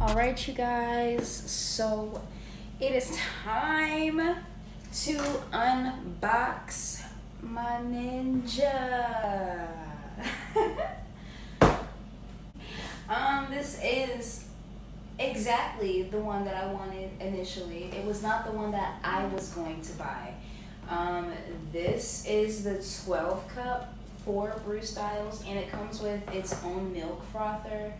All right, you guys, so it is time to unbox my Ninja. This is exactly the one that I wanted initially. It was not the one that I was going to buy. This is the 12 cup for Brew Styles, and it comes with its own milk frother.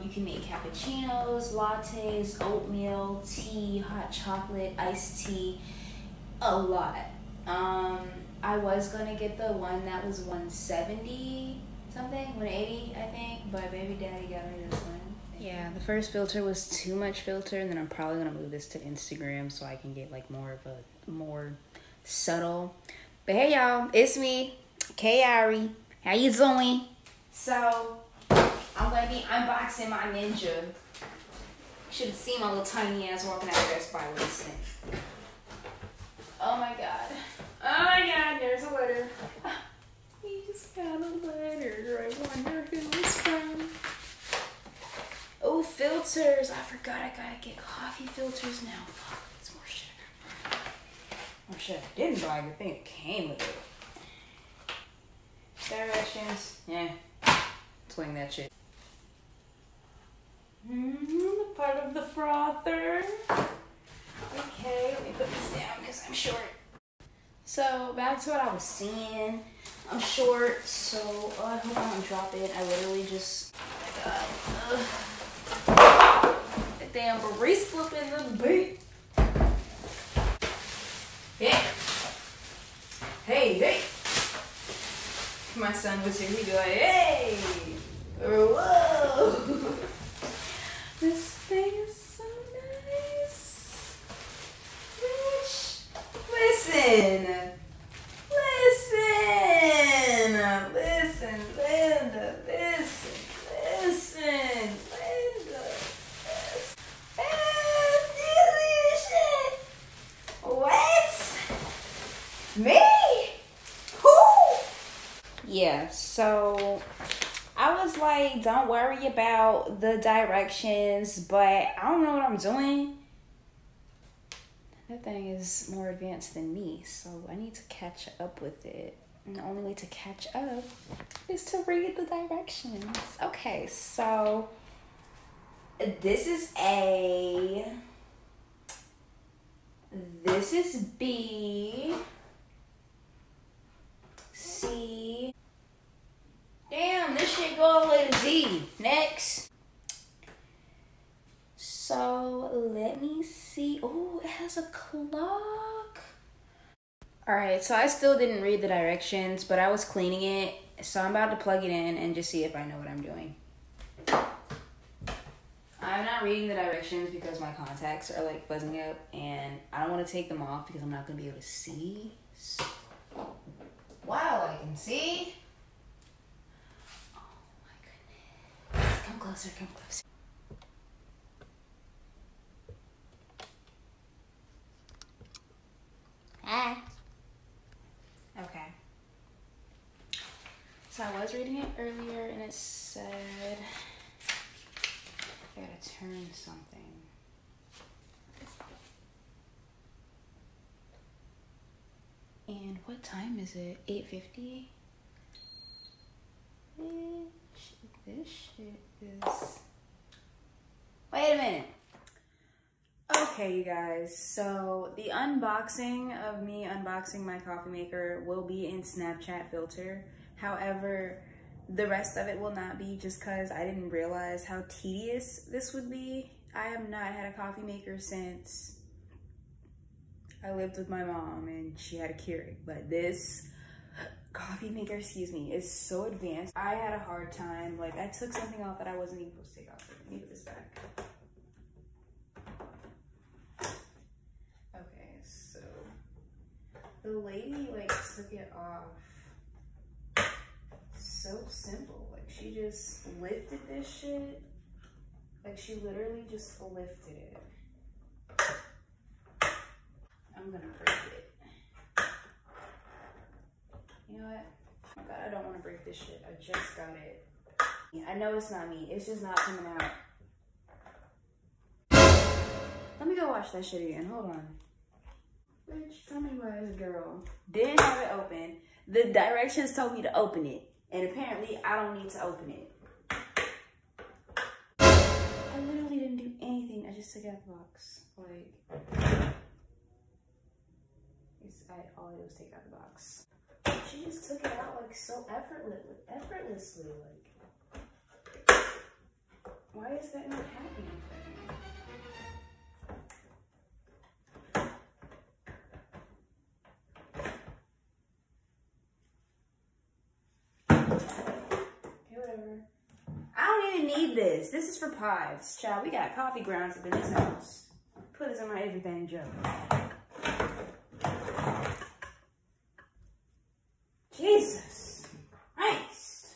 You can make cappuccinos, lattes, oatmeal, tea, hot chocolate, iced tea, a lot. I was gonna get the one that was 170 something, 180 I think, but baby daddy got me this one. Yeah, the first filter was too much filter, and then I'm probably gonna move this to Instagram so I can get like more of a more subtle. But hey y'all, it's me, Kayari. How you doing? So I'm gonna be unboxing my Ninja. Should have seen my little tiny ass walking out of Best Buy with this thing. Oh my god. Oh my god, there's a letter. He's got a letter. I wonder who it's from. Oh, filters. I forgot I gotta get coffee filters now. Fuck, it's more shit. More shit I didn't buy. Good thing it came with it. Directions. Yeah. Swing that shit. The part of the frother. Okay, let me put this down because I'm short. So back to what I was saying. I'm short, so I hope I don't drop it. I literally just, oh my god, the damn barista slip in the beat. Yeah. Hey. If my son was here, he'd be like, hey. Whoa. This thing is so nice. Bitch. Listen, Linda, listen, Linda, shit. What? Me? Who? Yeah, so I was like, don't worry about the directions, but I don't know what I'm doing. That thing is more advanced than me, so I need to catch up with it. And the only way to catch up is to read the directions. Okay, so this is A. This is B. C. Damn, this shit go all the way to Z. Next. So let me see. Oh, it has a clock. Alright, so I still didn't read the directions, but I was cleaning it. So I'm about to plug it in and just see if I know what I'm doing. I'm not reading the directions because my contacts are like fuzzing up, and I don't want to take them off because I'm not going to be able to see. So, wow, I can see. Oh my goodness. Come closer. Okay. So I was reading it earlier and it said I gotta turn something. And what time is it? 8:50? This shit is... Wait a minute. Okay, you guys, so the unboxing of me unboxing my coffee maker will be in Snapchat filter. However, the rest of it will not be, just because I didn't realize how tedious this would be. I have not had a coffee maker since I lived with my mom and she had a Keurig. But this coffee maker, is so advanced. I had a hard time. Like, I took something off that I wasn't even supposed to take off. Let me put this back. The lady like took it off so simple. Like, she just lifted this shit. Like, she literally just lifted it. I'm gonna break it. You know what? Oh my god, I don't want to break this shit. I just got it. I know it's not me. It's just not coming out. Let me go watch that shit again. Hold on. Bitch, tell me why this girl didn't have it open. The directions told me to open it. And apparently, I don't need to open it. I literally didn't do anything. I just took it out the box. Like, all I did was take it out the box. She just took it out like so effortlessly. Like, why is that not happening? I don't even need this. This is for pies. Child, we got coffee grounds up in this house. Put this in my everything jug. Jesus Christ.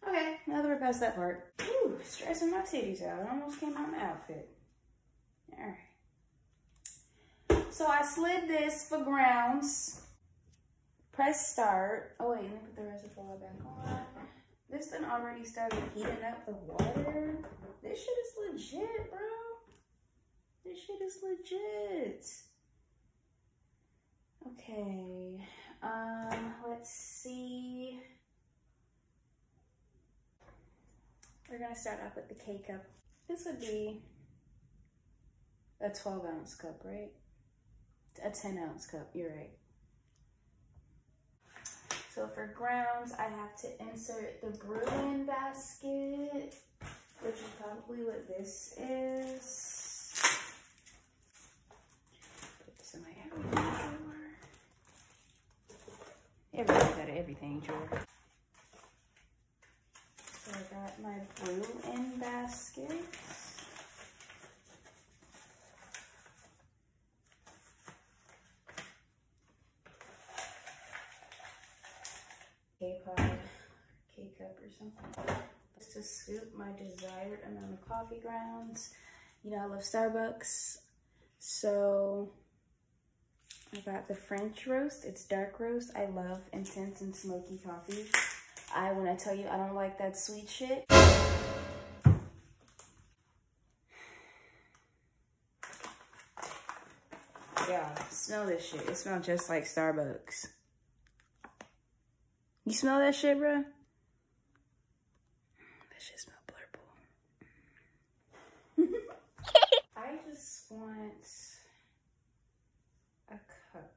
Okay, now that we're past that part. Ooh, stressing my titties out. It almost came out in the outfit. Alright. So I slid this for grounds. Press start. Oh wait, let me put the reservoir back on. This done already started heating up the water. This shit is legit, bro. This shit is legit. Okay. Let's see. We're gonna start off with the K-cup. This would be a 12-ounce cup, right? A 10-ounce cup, you're right. So for grounds, I have to insert the brewing basket, which is probably what this is. Put this in my everything drawer. Everything got an everything drawer. So I got my brewing basket. K-pod, K-cup or something. Just to scoop my desired amount of coffee grounds. You know, I love Starbucks. So I got the French roast. It's dark roast. I love intense and smoky coffee. When I tell you I don't like that sweet shit. Yeah, smell this shit. It smells just like Starbucks. You smell that shit, bro? That shit smell blurple. I just want a cup.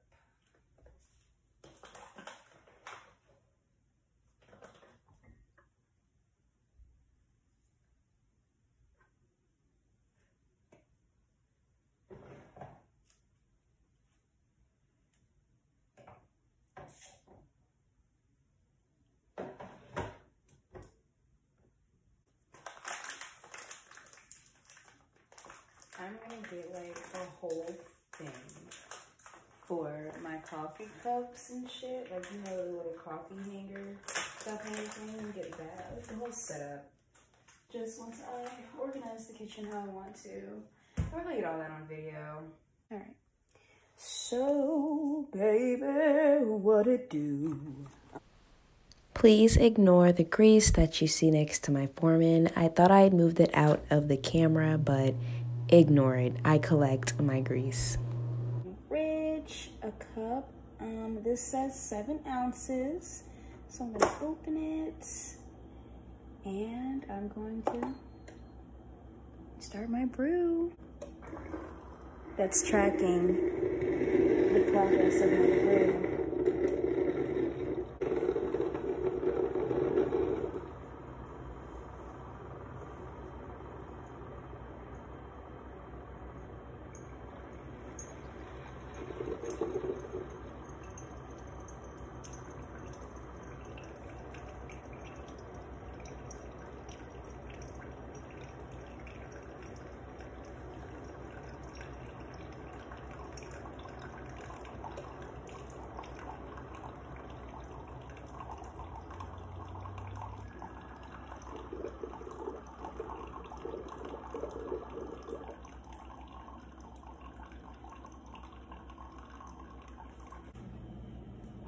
I'm gonna get like a whole thing for my coffee cups and shit. Like, you know, the little coffee hanger stuff and everything. Get that. Like the whole setup. Just once I organize the kitchen how I want to. I'll really get all that on video. Alright. So, baby, what it do? Please ignore the grease that you see next to my Foreman. I thought I had moved it out of the camera, but ignore it. I collect my grease. Fridge, a cup. This says 7 ounces. So I'm gonna open it and I'm going to start my brew. That's tracking the progress of my brew.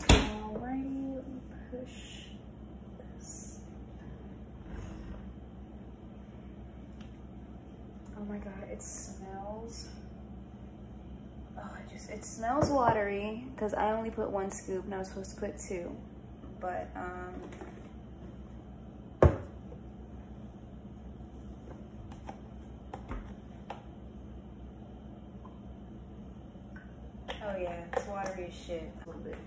Alrighty, let me push this. Oh my god, it smells Oh, it smells watery because I only put 1 scoop and I was supposed to put 2. But, oh yeah, it's watery as shit. A little bit.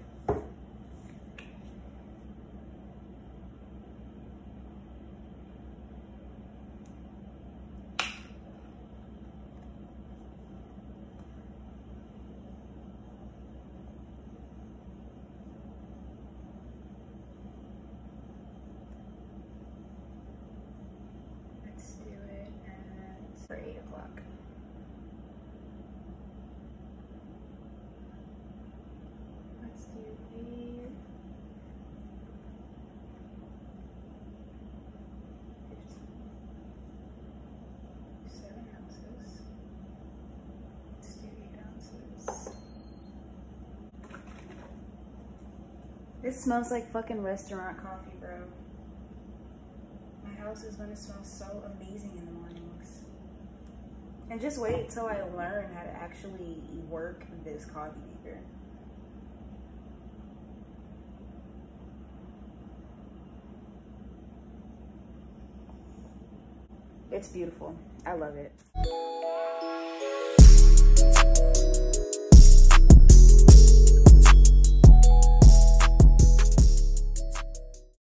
Let's do it for 8 o'clock. Let's do 8. 7 ounces. Let's do 8 ounces. This smells like fucking restaurant coffee, bro. My house is gonna smell so amazing in the mornings. And just wait till I learn how to actually work this coffee maker. It's beautiful. I love it.